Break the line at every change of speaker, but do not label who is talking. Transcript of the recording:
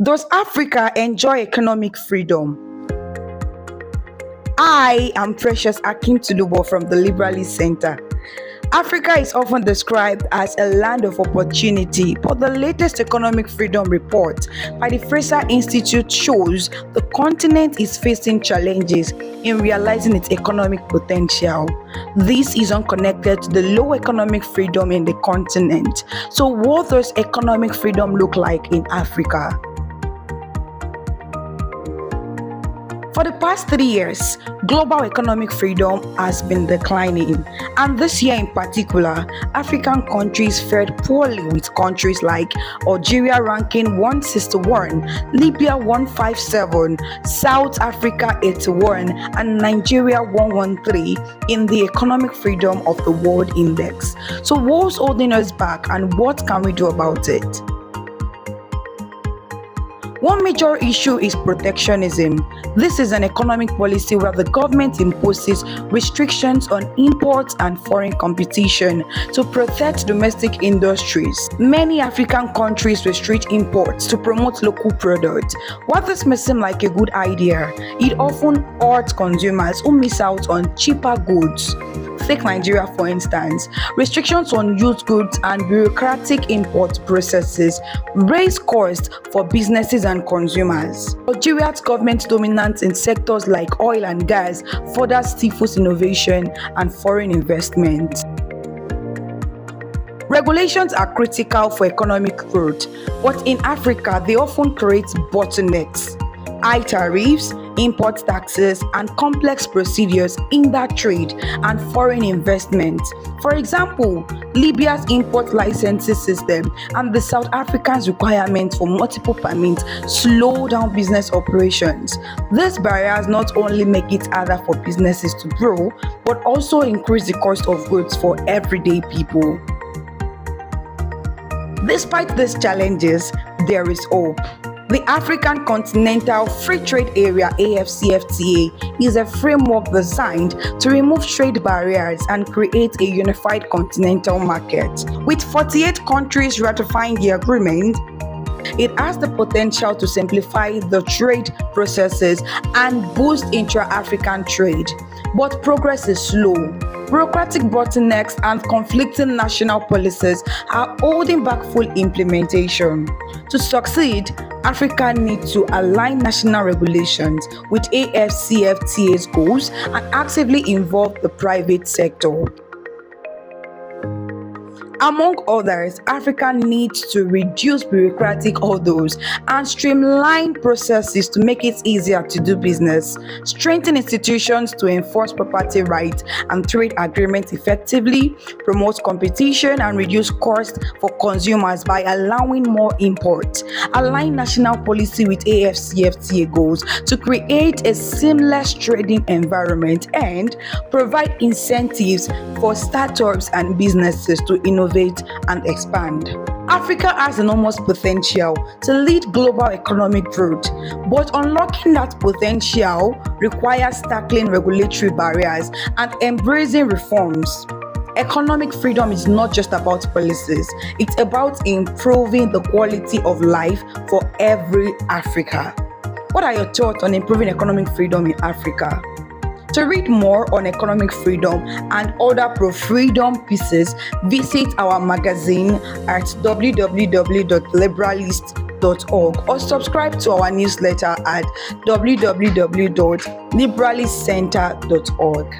Does Africa enjoy economic freedom? I am Precious Akin from the Liberalist Center. Africa is often described as a land of opportunity, but the latest economic freedom report by the Fraser Institute shows the continent is facing challenges in realizing its economic potential. This is unconnected to the low economic freedom in the continent. So, what does economic freedom look like in Africa? For the past 3 years, global economic freedom has been declining, and this year in particular, African countries fared poorly, with countries like Algeria ranking 161, Libya 157, South Africa 81, and Nigeria 113 in the Economic Freedom of the World Index. So, what's holding us back, and what can we do about it? One major issue is protectionism. This is an economic policy where the government imposes restrictions on imports and foreign competition to protect domestic industries. Many African countries restrict imports to promote local products. While this may seem like a good idea, it often hurts consumers who miss out on cheaper goods. Take Nigeria for instance. Restrictions on used goods and bureaucratic import processes raise costs for businesses and consumers. Algeria's government dominance in sectors like oil and gas further stifles innovation and foreign investment. Regulations are critical for economic growth, but in Africa, they often create bottlenecks. High tariffs, import taxes, and complex procedures hinder trade and foreign investment. For example, Libya's import licensing system and the South African's requirement for multiple permits slow down business operations. These barriers not only make it harder for businesses to grow, but also increase the cost of goods for everyday people. Despite these challenges, there is hope. The African Continental Free Trade Area (AfCFTA) is a framework designed to remove trade barriers and create a unified continental market. With 48 countries ratifying the agreement, it has the potential to simplify the trade processes and boost intra-African trade. But progress is slow. Bureaucratic bottlenecks and conflicting national policies are holding back full implementation. To succeed, Africa needs to align national regulations with AfCFTA's goals and actively involve the private sector. Among others, Africa needs to reduce bureaucratic hurdles and streamline processes to make it easier to do business, strengthen institutions to enforce property rights and trade agreements effectively, promote competition and reduce costs for consumers by allowing more imports, align national policy with AfCFTA goals to create a seamless trading environment, and provide incentives for startups and businesses to innovate and expand. Africa has enormous potential to lead global economic growth, but unlocking that potential requires tackling regulatory barriers and embracing reforms. Economic freedom is not just about policies, it's about improving the quality of life for every Africa. What are your thoughts on improving economic freedom in Africa? To read more on economic freedom and other pro-freedom pieces, visit our magazine at www.liberalist.org or subscribe to our newsletter at www.liberalistcenter.org.